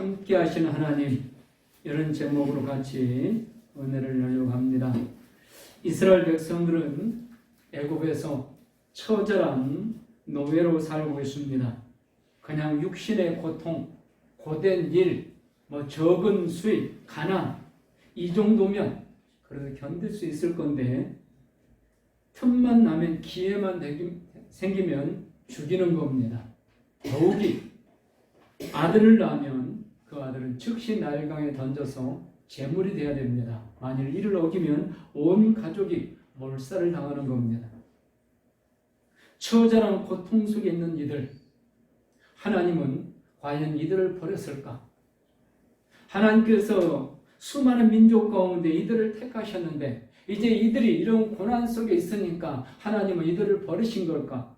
함께 하시는 하나님, 이런 제목으로 같이 은혜를 나누려고 합니다. 이스라엘 백성들은 애굽에서 처절한 노예로 살고 있습니다. 그냥 육신의 고통, 고된 일, 적은 수입, 가난, 이 정도면 그래도 견딜 수 있을 건데, 틈만 나면, 기회만 생기면 죽이는 겁니다. 더욱이 아들을 낳으면 그 아들은 즉시 나일강에 던져서 제물이 되어야 됩니다. 만일 이를 어기면 온 가족이 몰살을 당하는 겁니다. 처절한 고통 속에 있는 이들, 하나님은 과연 이들을 버렸을까? 하나님께서 수많은 민족 가운데 이들을 택하셨는데 이제 이들이 이런 고난 속에 있으니까 하나님은 이들을 버리신 걸까?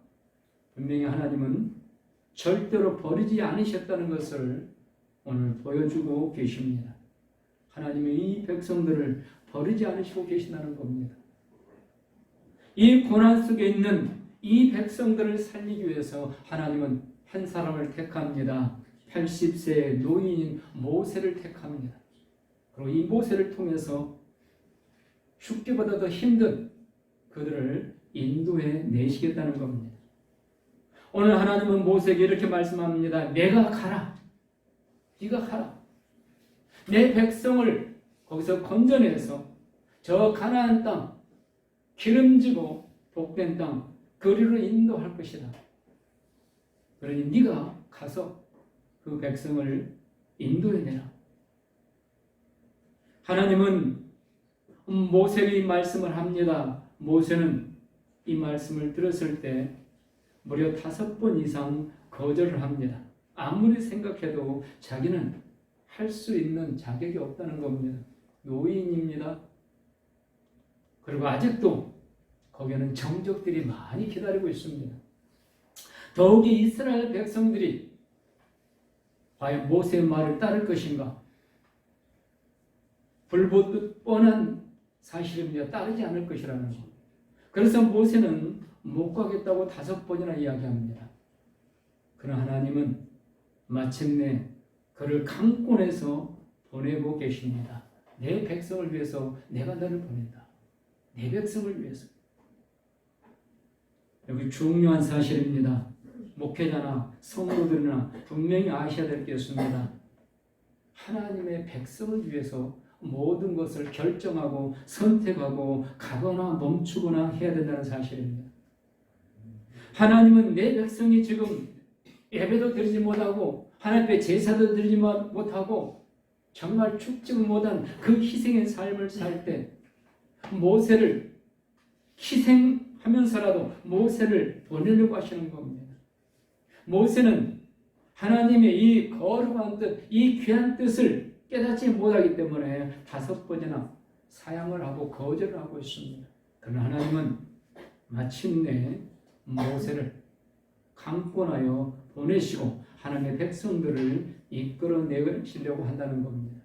분명히 하나님은 절대로 버리지 않으셨다는 것을 오늘 보여주고 계십니다. 하나님이 이 백성들을 버리지 않으시고 계신다는 겁니다. 이 고난 속에 있는 이 백성들을 살리기 위해서 하나님은 한 사람을 택합니다. 80세의 노인인 모세를 택합니다. 그리고 이 모세를 통해서 죽기보다 더 힘든 그들을 인도해 내시겠다는 겁니다. 오늘 하나님은 모세에게 이렇게 말씀합니다. 내가 가라. 네가 가라. 내 백성을 거기서 건져내서 저 가나안 땅, 기름지고 복된 땅, 그리로 인도할 것이다. 그러니 네가 가서 그 백성을 인도해내라. 하나님은 모세에게 이 말씀을 합니다. 모세는 이 말씀을 들었을 때 무려 5번 이상 거절을 합니다. 아무리 생각해도 자기는 할 수 있는 자격이 없다는 겁니다. 노인입니다. 그리고 아직도 거기에는 정적들이 많이 기다리고 있습니다. 더욱이 이스라엘 백성들이 과연 모세의 말을 따를 것인가? 불보듯 뻔한 사실입니다. 따르지 않을 것이라는 것. 그래서 모세는 못 가겠다고 5번이나 이야기합니다. 그러나 하나님은 마침내 그를 강권해서 보내고 계십니다. 내 백성을 위해서 내가 너를 보낸다. 내 백성을 위해서. 여기 중요한 사실입니다. 목회자나 성도들이나 분명히 아셔야 될 게 있습니다. 하나님의 백성을 위해서 모든 것을 결정하고 선택하고 가거나 멈추거나 해야 된다는 사실입니다. 하나님은 내 백성이 지금 예배도 드리지 못하고 하나님 앞에 제사도 드리지 못하고 정말 죽지 못한 그 희생의 삶을 살 때 모세를 희생하면서라도 모세를 보내려고 하시는 겁니다. 모세는 하나님의 이 거룩한 뜻, 이 귀한 뜻을 깨닫지 못하기 때문에 5번이나 사양을 하고 거절을 하고 있습니다. 그러나 하나님은 마침내 모세를 강권하여 보내시고 하나님의 백성들을 이끌어내시려고 한다는 겁니다.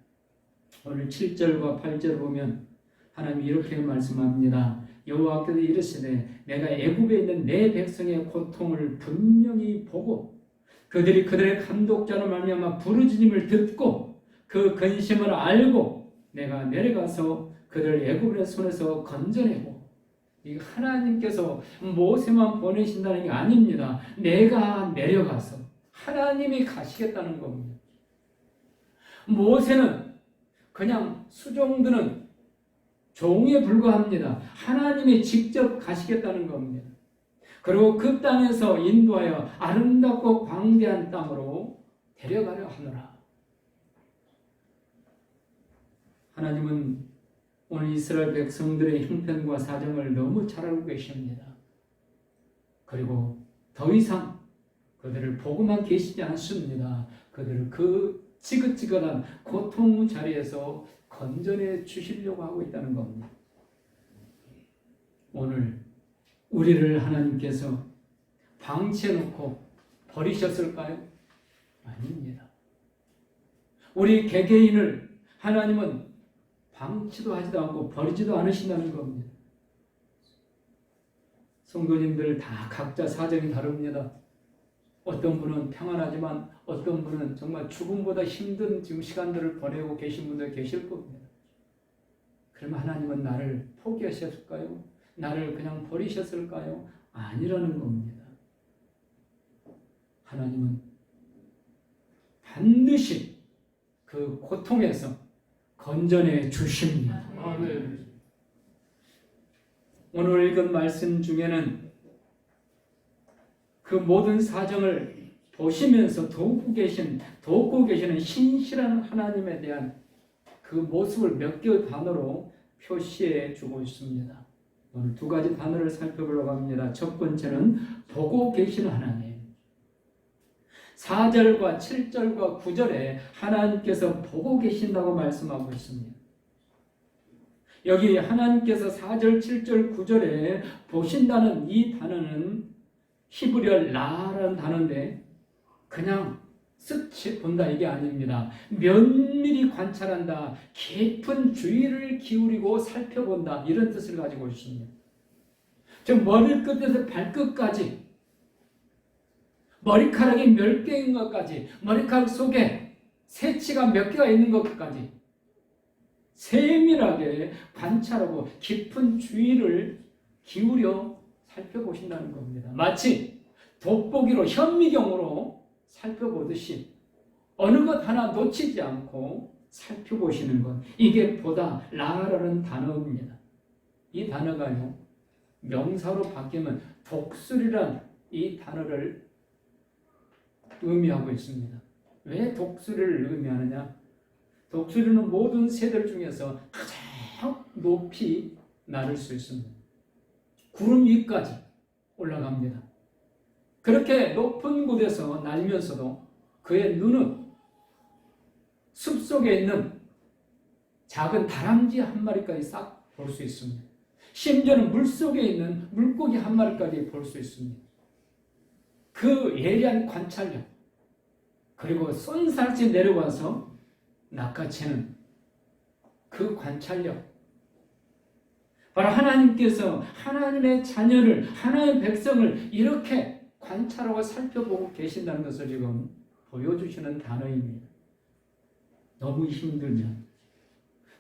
오늘 7절과 8절을 보면 하나님이 이렇게 말씀합니다. 여호와께서 이르시되 내가 애굽에 있는 내 백성의 고통을 분명히 보고 그들의 감독자로 말미암아 부르짖음을 듣고 그 근심을 알고 내가 내려가서 그들을 애굽의 손에서 건져내고, 이 하나님께서 모세만 보내신다는 게 아닙니다. 내가 내려가서 하나님이 가시겠다는 겁니다. 모세는 그냥 수종드는 종에 불과합니다. 하나님이 직접 가시겠다는 겁니다. 그리고 그 땅에서 인도하여 아름답고 광대한 땅으로 데려가려 하노라. 하나님은 오늘 이스라엘 백성들의 형편과 사정을 너무 잘 알고 계십니다. 그리고 더 이상 그들을 보고만 계시지 않습니다. 그들을 그 지긋지긋한 고통 자리에서 건져내 주시려고 하고 있다는 겁니다. 오늘 우리를 하나님께서 방치해놓고 버리셨을까요? 아닙니다. 우리 개개인을 하나님은 방치도 하지도 않고 버리지도 않으신다는 겁니다. 성도님들 다 각자 사정이 다릅니다. 어떤 분은 평안하지만 어떤 분은 정말 죽음보다 힘든 지금 시간들을 보내고 계신 분들 계실 겁니다. 그러면 하나님은 나를 포기하셨을까요? 나를 그냥 버리셨을까요? 아니라는 겁니다. 하나님은 반드시 그 고통에서 건져내 주십니다. 아멘. 오늘 읽은 말씀 중에는 그 모든 사정을 보시면서 돕고 계시는 신실한 하나님에 대한 그 모습을 몇 개의 단어로 표시해 주고 있습니다. 오늘 두 가지 단어를 살펴보려고 합니다. 첫 번째는 보고 계시는 하나님. 4절과 7절과 9절에 하나님께서 보고 계신다고 말씀하고 있습니다. 여기 하나님께서 4절, 7절, 9절에 보신다는 이 단어는 히브리어 라라는 단어인데 그냥 쓱 본다 이게 아닙니다. 면밀히 관찰한다, 깊은 주의를 기울이고 살펴본다 이런 뜻을 가지고 있습니다. 즉 머리끝에서 발끝까지 머리카락이 몇 개인 것까지 머리카락 속에 새치가 몇 개가 있는 것까지 세밀하게 관찰하고 깊은 주의를 기울여 살펴보신다는 겁니다. 마치 돋보기로 현미경으로 살펴보듯이 어느 것 하나 놓치지 않고 살펴보시는 것, 이게 보다 라라는 단어입니다. 이 단어가요 명사로 바뀌면 독수리란 이 단어를 의미하고 있습니다. 왜 독수리를 의미하느냐? 독수리는 모든 새들 중에서 가장 높이 날을 수 있습니다. 구름 위까지 올라갑니다. 그렇게 높은 곳에서 날면서도 그의 눈은 숲속에 있는 작은 다람쥐 한 마리까지 싹 볼 수 있습니다. 심지어는 물속에 있는 물고기 한 마리까지 볼 수 있습니다. 그 예리한 관찰력, 그리고 쏜살같이 내려와서 낚아채는 그 관찰력, 바로 하나님께서 하나님의 자녀를, 하나님의 백성을 이렇게 관찰하고 살펴보고 계신다는 것을 지금 보여주시는 단어입니다. 너무 힘들면,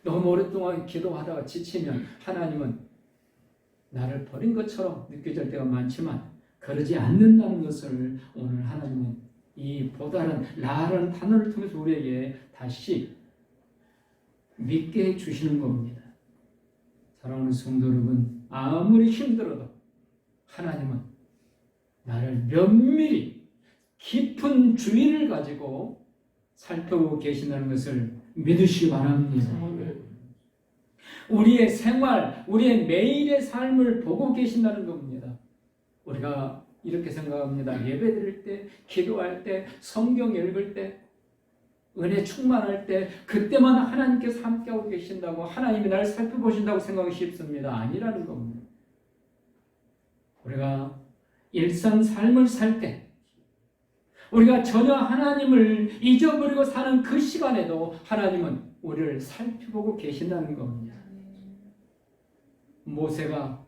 너무 오랫동안 기도하다가 지치면 하나님은 나를 버린 것처럼 느껴질 때가 많지만 그러지 않는다는 것을 오늘 하나님은 이 보다는 라라는 단어를 통해서 우리에게 다시 믿게 해주시는 겁니다. 사랑하는 성도 여러분, 아무리 힘들어도 하나님은 나를 면밀히 깊은 주의를 가지고 살펴보고 계신다는 것을 믿으시기 바랍니다. 우리의 생활, 우리의 매일의 삶을 보고 계신다는 겁니다. 우리가 이렇게 생각합니다. 예배 드릴 때, 기도할 때, 성경 읽을 때, 은혜 충만할 때 그때만 하나님께서 함께하고 계신다고, 하나님이 나를 살펴보신다고 생각하기 쉽습니다. 아니라는 겁니다. 우리가 일상 삶을 살 때 우리가 전혀 하나님을 잊어버리고 사는 그 시간에도 하나님은 우리를 살펴보고 계신다는 겁니다. 모세가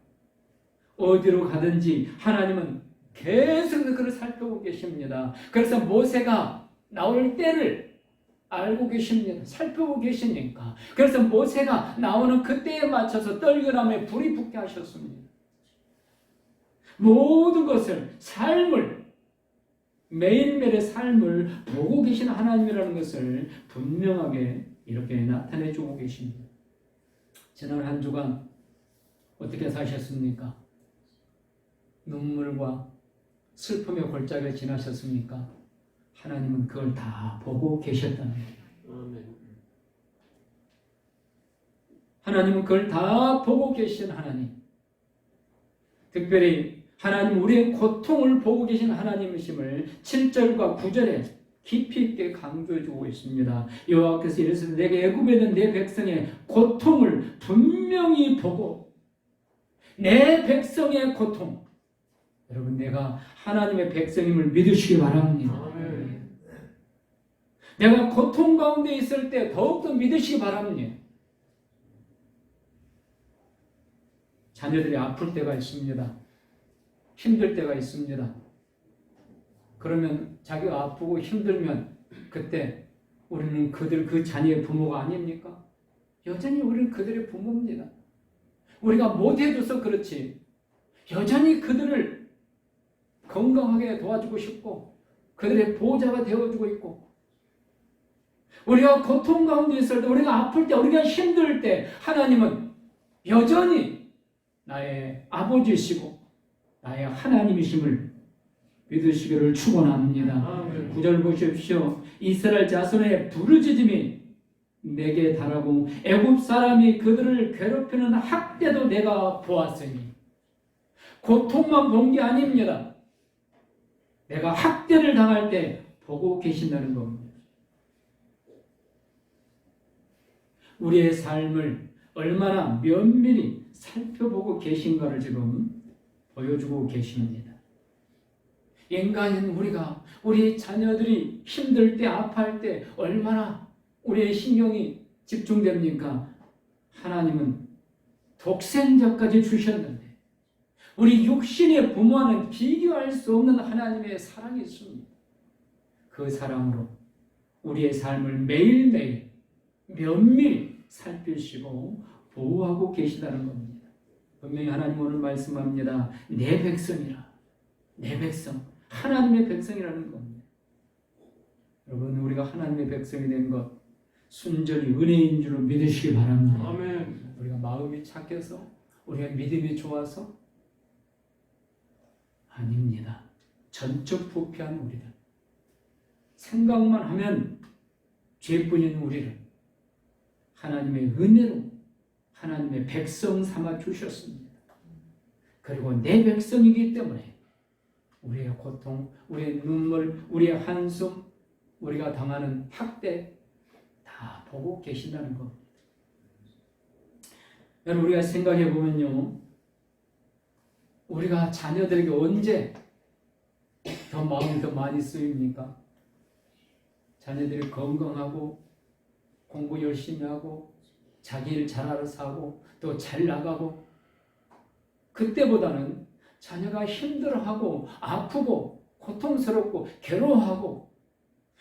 어디로 가든지 하나님은 계속 그를 살펴보고 계십니다. 그래서 모세가 나올 때를 알고 계십니다. 살펴보고 계시니까. 그래서 모세가 나오는 그때에 맞춰서 떨겨남에 불이 붙게 하셨습니다. 모든 것을, 삶을, 매일매일의 삶을 보고 계신 하나님이라는 것을 분명하게 이렇게 나타내 주고 계십니다. 지난 한 주간 어떻게 사셨습니까? 눈물과 슬픔의 골짜기를 지나셨습니까? 하나님은 그걸 다 보고 계셨다는 거예요. 하나님은 그걸 다 보고 계신 하나님. 특별히 하나님 우리의 고통을 보고 계신 하나님이심을 7절과 9절에 깊이 있게 강조해주고 있습니다. 여호와께서 이르시되 내게 애굽에 있는 내 백성의 고통을 분명히 보고, 내 백성의 고통, 여러분 내가 하나님의 백성임을 믿으시기 바랍니다. 내가 고통 가운데 있을 때 더욱더 믿으시기 바랍니다. 자녀들이 아플 때가 있습니다. 힘들 때가 있습니다. 그러면 자기가 아프고 힘들면 그때 우리는 그 자녀의 부모가 아닙니까? 여전히 우리는 그들의 부모입니다. 우리가 못해줘서 그렇지 여전히 그들을 건강하게 도와주고 싶고 그들의 보호자가 되어주고 있고 우리가 고통 가운데 있을 때 우리가 아플 때 우리가 힘들 때 하나님은 여전히 나의 아버지이시고 나의 하나님이심을 믿으시기를 축원합니다. 9절 보십시오. 이스라엘 자손의 부르짖음이 내게 달하고 애굽 사람이 그들을 괴롭히는 학대도 내가 보았으니 고통만 본 게 아닙니다. 내가 학대를 당할 때 보고 계신다는 겁니다. 우리의 삶을 얼마나 면밀히 살펴보고 계신가를 지금 보여주고 계십니다. 인간인 우리가 우리 자녀들이 힘들 때 아파할 때 얼마나 우리의 신경이 집중됩니까? 하나님은 독생자까지 주셨는데 우리 육신의 부모와는 비교할 수 없는 하나님의 사랑이 있습니다. 그 사랑으로 우리의 삶을 매일매일 면밀히 살피시고 보호하고 계시다는 겁니다. 분명히 하나님 오늘 말씀합니다. 내 백성이라. 내 백성. 하나님의 백성이라는 겁니다. 여러분 우리가 하나님의 백성이 된 것 순전히 은혜인 줄로 믿으시기 바랍니다. 아멘. 우리가 마음이 착해서 우리가 믿음이 좋아서 아닙니다. 전적 부패한 우리들 생각만 하면 죄뿐인 우리를 하나님의 은혜로 하나님의 백성 삼아 주셨습니다. 그리고 내 백성이기 때문에 우리의 고통, 우리의 눈물, 우리의 한숨, 우리가 당하는 학대 다 보고 계신다는 겁니다. 여러분 우리가 생각해 보면요, 우리가 자녀들에게 언제 더 마음이 더 많이 쓰입니까? 자녀들이 건강하고 공부 열심히 하고 자기 일 잘 알아서 하고 또 잘 나가고 그때보다는 자녀가 힘들어하고 아프고 고통스럽고 괴로워하고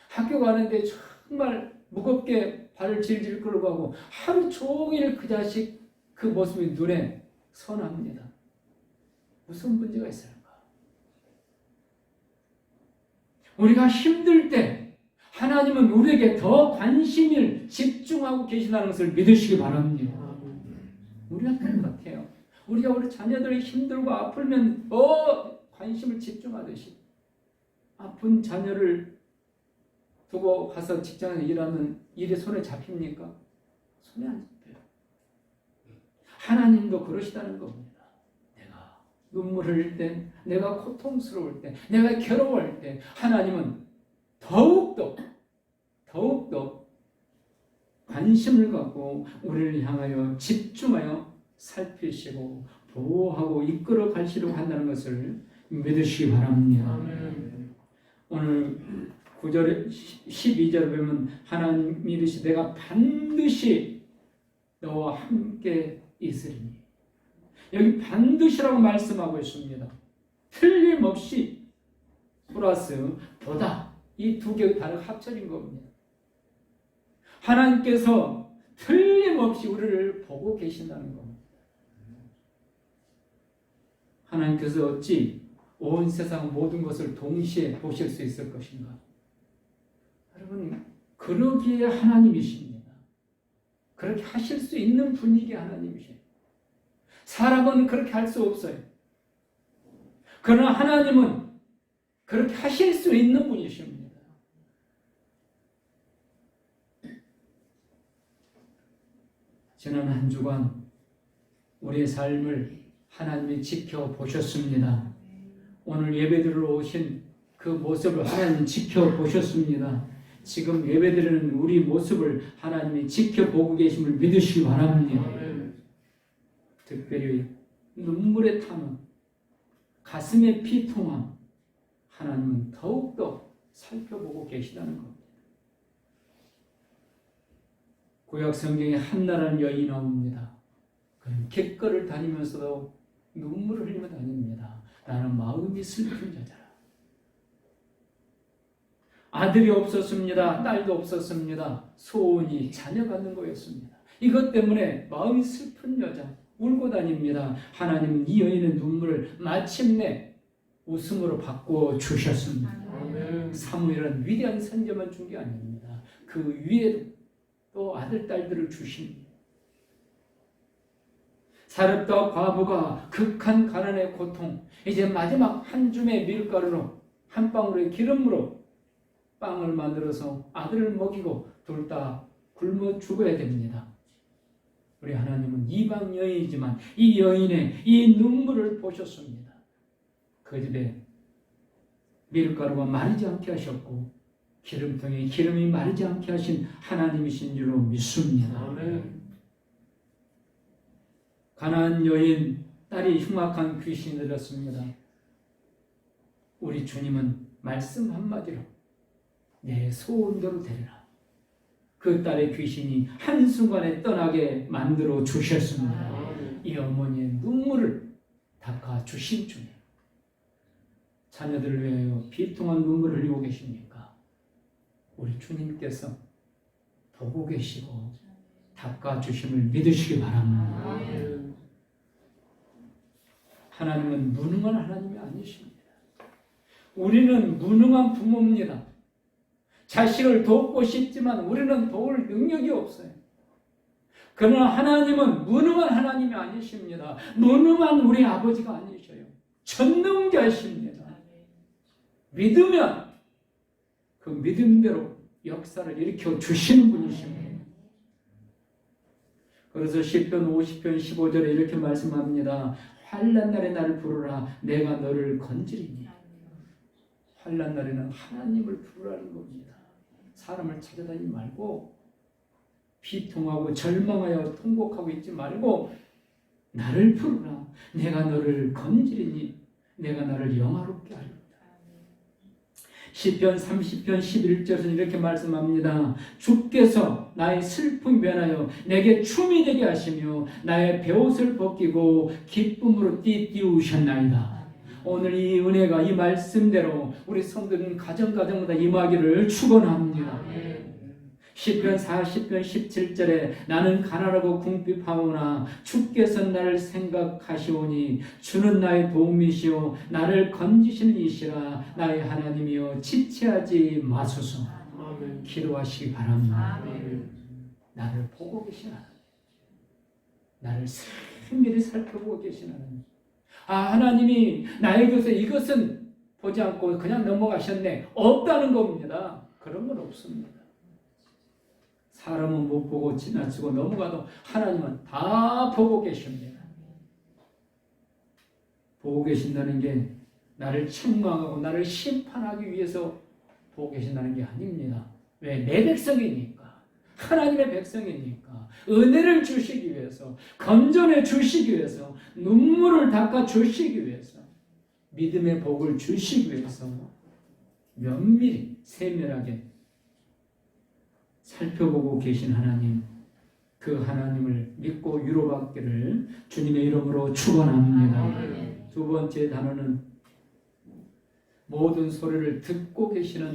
학교 가는데 정말 무겁게 발을 질질 끌고 가고 하루 종일 그 자식 그 모습이 눈에 선합니다. 무슨 문제가 있을까? 우리가 힘들 때 하나님은 우리에게 더 관심을 집중하고 계시다는 것을 믿으시기 바랍니다. 우리가 그런 것 같아요. 우리가 우리 자녀들이 힘들고 아프면 관심을 집중하듯이 아픈 자녀를 두고 가서 직장에 일하는 일이 손에 잡힙니까? 손에 안 잡혀요. 하나님도 그러시다는 겁니다. 내가 눈물을 흘릴 때, 내가 고통스러울 때, 내가 괴로워할 때 하나님은 더욱더 관심을 갖고 우리를 향하여 집중하여 살피시고 보호하고 이끌어 가시려고 한다는 것을 믿으시기 바랍니다. 아멘. 오늘 9절 12절에 보면 하나님이 이르시되 내가 반드시 너와 함께 있으리니 여기 반드시라고 말씀하고 있습니다. 틀림없이 플러스 보다 이 두 개의 단어가 합쳐진 겁니다. 하나님께서 틀림없이 우리를 보고 계신다는 겁니다. 하나님께서 어찌 온 세상 모든 것을 동시에 보실 수 있을 것인가? 여러분, 그러기에 하나님이십니다. 그렇게 하실 수 있는 분이기에 하나님이십니다. 사람은 그렇게 할 수 없어요. 그러나 하나님은 그렇게 하실 수 있는 분이십니다. 지난 한 주간 우리의 삶을 하나님이 지켜보셨습니다. 오늘 예배드리러 오신 그 모습을 하나님이 지켜보셨습니다. 지금 예배드리는 우리 모습을 하나님이 지켜보고 계심을 믿으시기 바랍니다. 특별히 눈물의 탐험, 가슴의 비통함, 하나님은 더욱더 살펴보고 계시다는 겁니다. 구약 성경에 한나라는 여인이 나옵니다. 그는 길거리를 다니면서도 눈물을 흘리며 다닙니다. 나는 마음이 슬픈 자잖아. 아들이 없었습니다. 딸도 없었습니다. 소원이 자녀가 있는 거였습니다. 이것 때문에 마음이 슬픈 여자 울고 다닙니다. 하나님은 이 여인의 눈물을 마침내 웃음으로 바꾸어 주셨습니다. 사무엘은 위대한 선제만 준 게 아닙니다. 그 위에 또 아들, 딸들을 주십니다. 사렙과 과부가 극한 가난의 고통, 이제 마지막 한 줌의 밀가루로 한 방울의 기름으로 빵을 만들어서 아들을 먹이고 둘 다 굶어 죽어야 됩니다. 우리 하나님은 이방 여인이지만 이 여인의 이 눈물을 보셨습니다. 그 집에 밀가루가 마르지 않게 하셨고 기름통에 기름이 마르지 않게 하신 하나님이신 줄로 믿습니다. 아멘. 가나안 여인 딸이 흉악한 귀신이 들었습니다. 우리 주님은 말씀 한마디로 내 소원대로 되리라. 그 딸의 귀신이 한순간에 떠나게 만들어 주셨습니다. 이 어머니의 눈물을 닦아 주신 주님. 자녀들을 위하여 비통한 눈물을 흘리고 계십니까? 우리 주님께서 보고 계시고 닦아 주심을 믿으시기 바랍니다. 하나님은 무능한 하나님이 아니십니다. 우리는 무능한 부모입니다. 자식을 돕고 싶지만 우리는 도울 능력이 없어요. 그러나 하나님은 무능한 하나님이 아니십니다. 무능한 우리 아버지가 아니셔요. 전능자십니다. 믿으면 그 믿음대로 역사를 일으켜 주시는 분이십니다. 그래서 시편 50편 15절에 이렇게 말씀합니다. 환난 날에 나를 부르라 내가 너를 건지리니. 환난 날에는 하나님을 부르라는 겁니다. 사람을 찾아다니지 말고 비통하고 절망하여 통곡하고 있지 말고 나를 부르라 내가 너를 건지리니 내가 나를 영화롭게 하리라. 시편 30편 11절에서 이렇게 말씀합니다. 주께서 나의 슬픔이 변하여 내게 춤이 되게 하시며 나의 베옷을 벗기고 기쁨으로 띠띠우셨나이다. 오늘 이 은혜가 이 말씀대로 우리 성도는 가정가정마다 임하기를 축원합니다. 시편 40편 17절에 나는 가난하고 궁핍하오나 주께서 나를 생각하시오니 주는 나의 도움이시오 나를 건지시는 이시라 나의 하나님이여 지체하지 마소서. 기도하시기 바랍니다. 나를 보고 계신 하나님, 나를 세밀히 살펴보고 계신 하나님. 하나님이 나에게서 이것은 보지 않고 그냥 넘어가셨네 없다는 겁니다. 그런 건 없습니다. 사람은 못 보고 지나치고 넘어가도 하나님은 다 보고 계십니다. 보고 계신다는 게 나를 책망하고 나를 심판하기 위해서 보고 계신다는 게 아닙니다. 왜? 내 백성이니까. 하나님의 백성이니까. 은혜를 주시기 위해서, 건전해 주시기 위해서, 눈물을 닦아 주시기 위해서, 믿음의 복을 주시기 위해서 면밀히 세밀하게 살펴보고 계신 하나님, 그 하나님을 믿고 위로받기를 주님의 이름으로 축원합니다. 두 번째 단어는 모든 소리를 듣고 계시는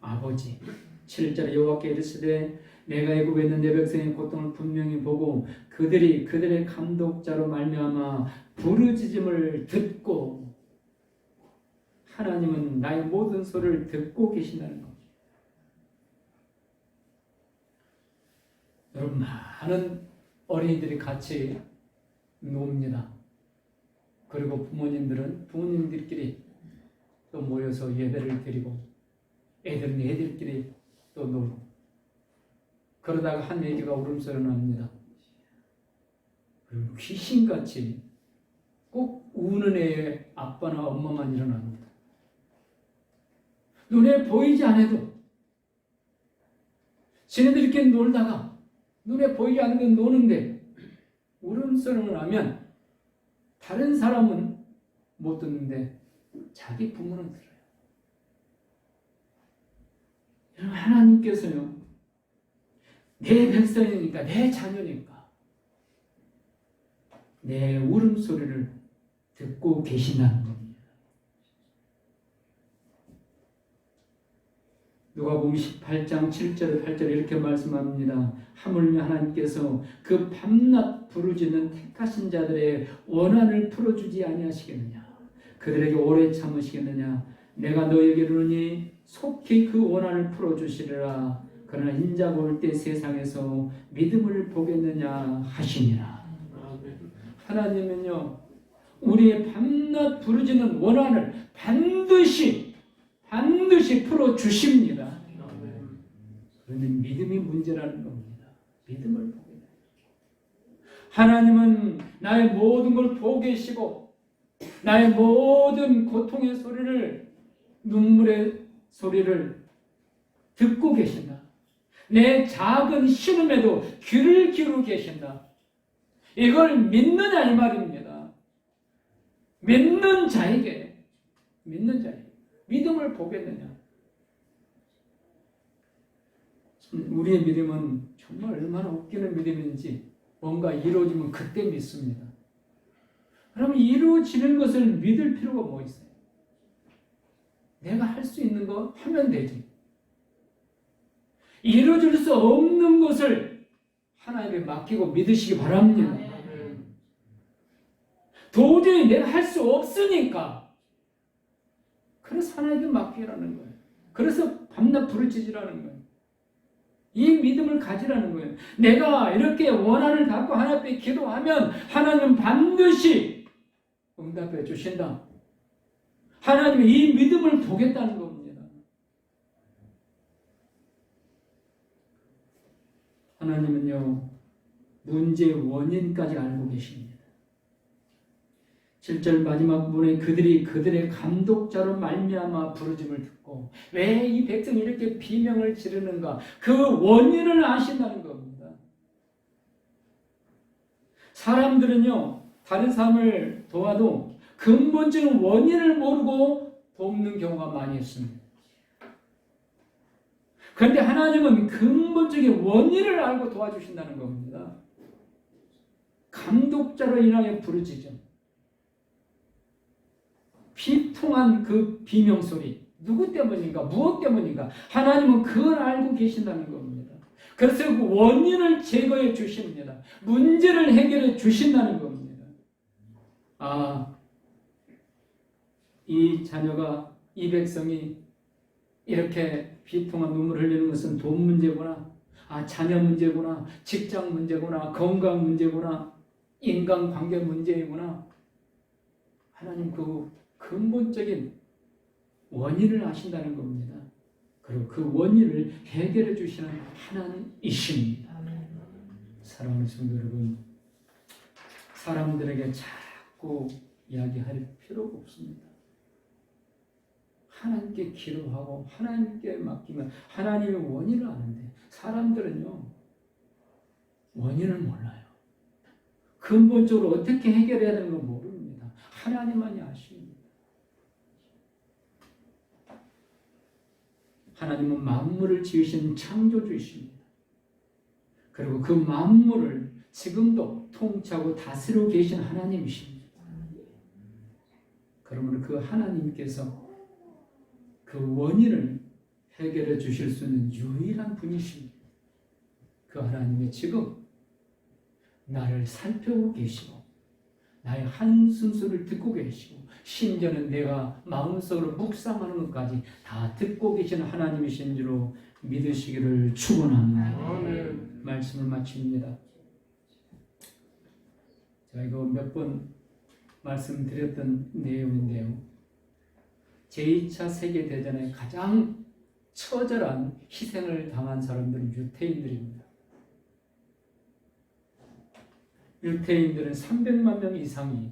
아버지. 7절에 여호와께 이르시되 내가 애굽에 있는 내 백성의 고통을 분명히 보고 그들의 감독자로 말미암아 부르짖음을 듣고. 하나님은 나의 모든 소리를 듣고 계신다는 것. 여러분, 많은 어린이들이 같이 놉니다. 그리고 부모님들끼리 또 모여서 예배를 드리고 애들은 애들끼리 또 놀고 그러다가 한 애기가 울음소리가 납니다. 그리고 귀신같이 꼭 우는 애의 아빠나 엄마만 일어납니다. 눈에 보이지 않아도 쟤네들끼리 놀다가 눈에 보이지 않는 건 노는데 울음소리가 나면 다른 사람은 못 듣는데 자기 부모는 들어요. 여러분, 하나님께서요 내 백성이니까 내 자녀니까 내 울음소리를 듣고 계신다는 겁니다. 누가복음 18장 7절 8절 이렇게 말씀합니다. 하물며 하나님께서 그 밤낮 부르짖는 택하신 자들의 원한을 풀어주지 아니하시겠느냐. 그들에게 오래 참으시겠느냐. 내가 너에게 이르노니 속히 그 원한을 풀어주시리라. 그러나 인자가 올 때 세상에서 믿음을 보겠느냐 하시니라. 하나님은요, 우리의 밤낮 부르짖는 원한을 반드시 풀어주십니다. 그러면 믿음이 문제라는 겁니다. 믿음을 보게 돼요. 하나님은 나의 모든 걸 보고 계시고 나의 모든 고통의 소리를, 눈물의 소리를 듣고 계신다. 내 작은 신음에도 귀를 기울이고 계신다. 이걸 믿느냐 이 말입니다. 믿는 자에게 믿음을 보겠느냐. 우리의 믿음은 정말 얼마나 웃기는 믿음인지 뭔가 이루어지면 그때 믿습니다. 그러면 이루어지는 것을 믿을 필요가 뭐 있어요? 내가 할 수 있는 거 하면 되지. 이루어질 수 없는 것을 하나님께 맡기고 믿으시기 바랍니다. 도저히 내가 할 수 없으니까. 그래서 하나님께 맡기라는 거예요. 그래서 밤낮 부르짖으라는 거예요. 이 믿음을 가지라는 거예요. 내가 이렇게 원한을 갖고 하나님 앞에 기도하면 하나님은 반드시 응답해 주신다. 하나님은 이 믿음을 보겠다는 겁니다. 하나님은요, 문제의 원인까지 알고 계십니다. 7절 마지막 부분에 그들이 그들의 감독자로 말미암아 부르짐을 듣고 왜 이 백성이 이렇게 비명을 지르는가, 그 원인을 아신다는 겁니다. 사람들은요, 다른 사람을 도와도 근본적인 원인을 모르고 돕는 경우가 많이 있습니다. 그런데 하나님은 근본적인 원인을 알고 도와주신다는 겁니다. 감독자로 인하여 부르짖음, 비통한 그 비명소리, 누구 때문인가, 무엇 때문인가, 하나님은 그걸 알고 계신다는 겁니다. 그래서 그 원인을 제거해 주십니다. 문제를 해결해 주신다는 겁니다. 이 자녀가, 이 백성이 이렇게 비통한 눈물을 흘리는 것은 돈 문제구나, 자녀 문제구나, 직장 문제구나, 건강 문제구나, 인간관계 문제이구나. 하나님 그 근본적인 원인을 아신다는 겁니다. 그리고 그 원인을 해결해 주시는 하나님이십니다. 사랑하는 성도 여러분, 사람들에게 자꾸 이야기할 필요가 없습니다. 하나님께 기도하고 하나님께 맡기면 하나님의 원인을 아는데, 사람들은요, 원인을 몰라요. 근본적으로 어떻게 해결해야 되는 걸 모릅니다. 하나님만이 아십니다. 하나님은 만물을 지으신 창조주이십니다. 그리고 그 만물을 지금도 통치하고 다스리고 계신 하나님이십니다. 그러므로 그 하나님께서 그 원인을 해결해 주실 수 있는 유일한 분이십니다. 그 하나님이 지금 나를 살펴보고 계시고 나의 한숨 소리를 듣고 계시고 심지어는 내가 마음속으로 묵상하는 것까지 다 듣고 계시는 하나님이신 줄로 믿으시기를 축원합니다. 말씀을 마칩니다. 제가 이거 몇 번 말씀드렸던 내용인데요, 제2차 세계대전에 가장 처절한 희생을 당한 사람들은 유태인들입니다. 유태인들은 300만 명 이상이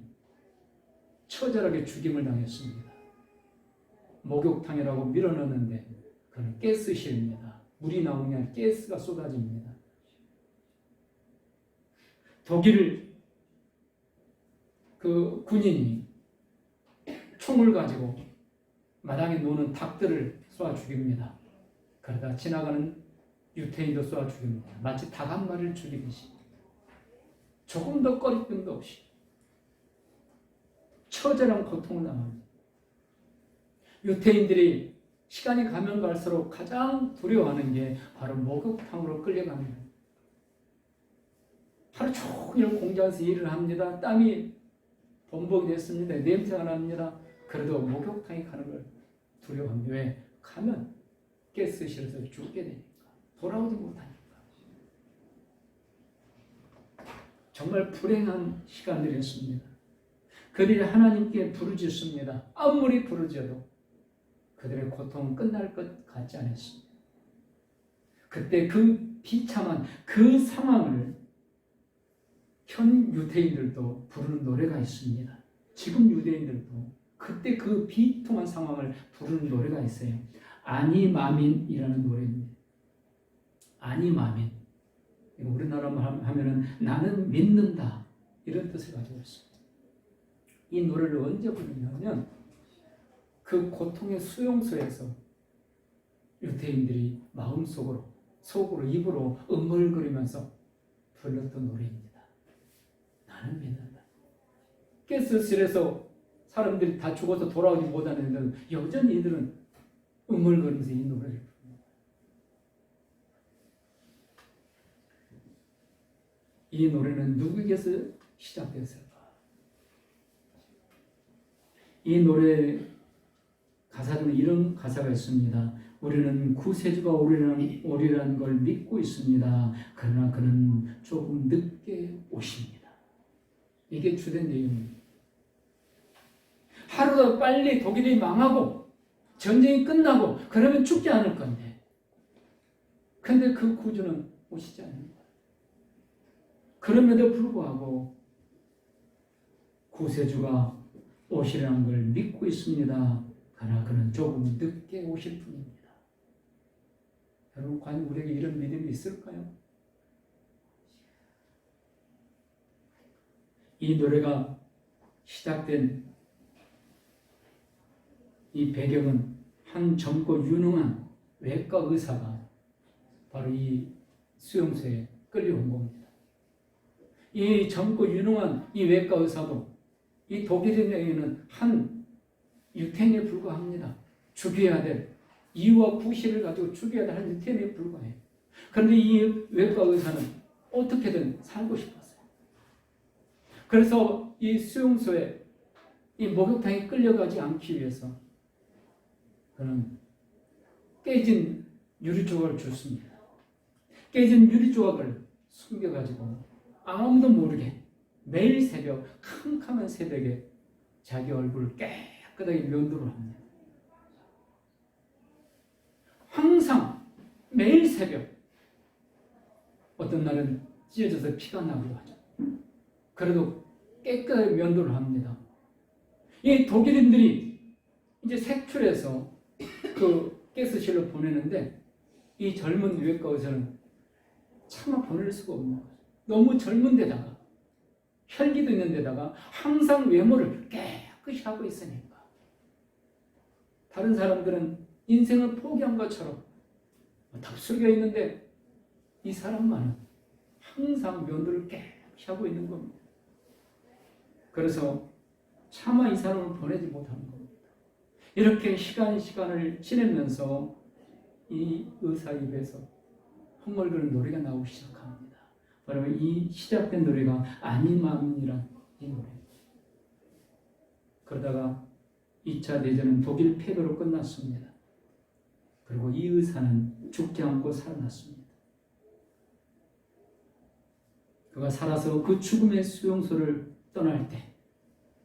처절하게 죽임을 당했습니다. 목욕탕이라고 밀어넣는데 그건 가스실입니다. 물이 나오는 게 아니라 가스가 쏟아집니다. 독일 그 군인이 총을 가지고 마당에 노는 닭들을 쏘아 죽입니다. 그러다 지나가는 유태인도 쏘아 죽입니다. 마치 닭 한 마리를 죽이듯이 조금 더 꺼리낌도 없이 처절한 고통을 당합니다. 유태인들이 시간이 가면 갈수록 가장 두려워하는 게 바로 목욕탕으로 끌려갑니다. 하루 종일 공장에서 일을 합니다. 땀이 범벅이 됐습니다. 냄새가 납니다. 그래도 목욕탕에 가는 걸 두려워합니다. 왜? 가면 가스실에서 죽게 되니까. 돌아오지 못하니까. 정말 불행한 시간들이었습니다. 그들이 하나님께 부르짖습니다. 아무리 부르짖어도 그들의 고통은 끝날 것 같지 않았습니다. 그때 그 비참한 그 상황을 현 유대인들도 부르는 노래가 있습니다. 지금 유대인들도 그때 그 비통한 상황을 부르는 노래가 있어요. 아니마민이라는 노래입니다. 아니마민. 우리나라로 하면은 나는 믿는다. 이런 뜻을 가지고 있습니다. 이 노래를 언제 부르냐면 그 고통의 수용소에서 유대인들이 마음속으로 속으로 입으로 응얼거리면서 불렀던 노래입니다. 나는 믿는다. 가스실에서 사람들이 다 죽어서 돌아오지 못하는데 여전히 이들은 응얼거리면서 이 노래를 부릅니다. 이 노래는 누구에게서 시작됐을까? 이 노래 가사 중에 이런 가사가 있습니다. 우리는 구세주가 오리라는 걸 믿고 있습니다. 그러나 그는 조금 늦게 오십니다. 이게 주된 내용입니다. 하루도 빨리 독일이 망하고 전쟁이 끝나고 그러면 죽지 않을 건데 근데 그 구주는 오시지 않는 거예요. 그럼에도 불구하고 구세주가 오시라는 걸 믿고 있습니다. 그러나 그는 조금 늦게 오실 뿐입니다. 여러분, 과연 우리에게 이런 믿음이 있을까요? 이 노래가 시작된 이 배경은 한 젊고 유능한 외과 의사가 바로 이 수용소에 끌려온 겁니다. 이 젊고 유능한 이 외과 의사도 이 독일인에게는 한 유태인에 불과합니다. 죽여야 될 이유와 구실을 가지고 죽여야 될 한 유태인에 불과해요. 그런데 이 외과 의사는 어떻게든 살고 싶었어요. 그래서 이 수용소에 이 목욕탕에 끌려가지 않기 위해서 그는 깨진 유리 조각을 줬습니다. 깨진 유리 조각을 숨겨가지고 아무도 모르게 매일 새벽, 캄캄한 새벽에 자기 얼굴을 깨끗하게 면도를 합니다. 항상 매일 새벽, 어떤 날은 찢어져서 피가 나기도 하죠. 그래도 깨끗하게 면도를 합니다. 이 독일인들이 이제 색출해서 그 가스실로 보내는데 이 젊은 외과 의사는 차마 보낼 수가 없는 거죠. 너무 젊은 데다가 혈기도 있는 데다가 항상 외모를 깨끗이 하고 있으니까 다른 사람들은 인생을 포기한 것처럼 탑술겨 있는데 이 사람만은 항상 면도를 깨끗이 하고 있는 겁니다. 그래서 차마 이 사람을 보내지 못하는 겁니다. 이렇게 시간을 지내면서 이 의사 입에서 헝얼거리는 노래가 나오기 시작합니다. 바로 이 시작된 노래가 아니마민이란 이 노래입니다. 그러다가 2차 대전은 독일 패배로 끝났습니다. 그리고 이 의사는 죽지 않고 살아났습니다. 그가 살아서 그 죽음의 수용소를 떠날 때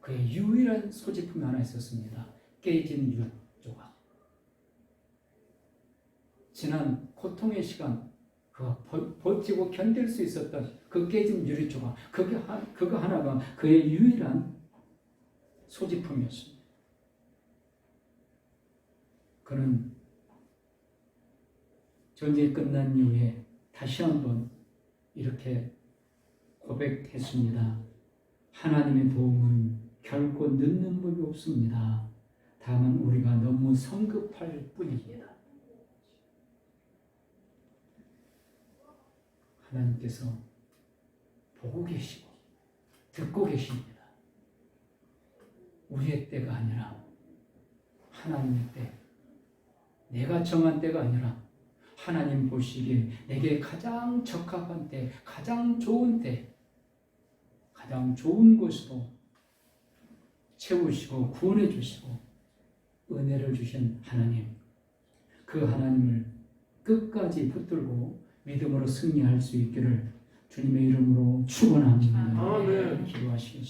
그의 유일한 소지품이 하나 있었습니다. 깨진 유리 조각. 지난 고통의 시간 그가 버티고 견딜 수 있었던 그 깨진 유리 조각, 그거 하나가 그의 유일한 소지품이었습니다. 그는 전쟁이 끝난 이후에 다시 한번 이렇게 고백했습니다. 하나님의 도움은 결코 늦는 법이 없습니다. 다만 우리가 너무 성급할 뿐입니다. 하나님께서 보고 계시고 듣고 계십니다. 우리의 때가 아니라 하나님의 때, 내가 정한 때가 아니라 하나님 보시기에 내게 가장 적합한 때, 가장 좋은 때, 가장 좋은 곳으로 채우시고 구원해 주시고 은혜를 주신 하나님, 그 하나님을 끝까지 붙들고 믿음으로 승리할 수 있기를 주님의 이름으로 축원합니다. 아멘. 기도하시겠습니다.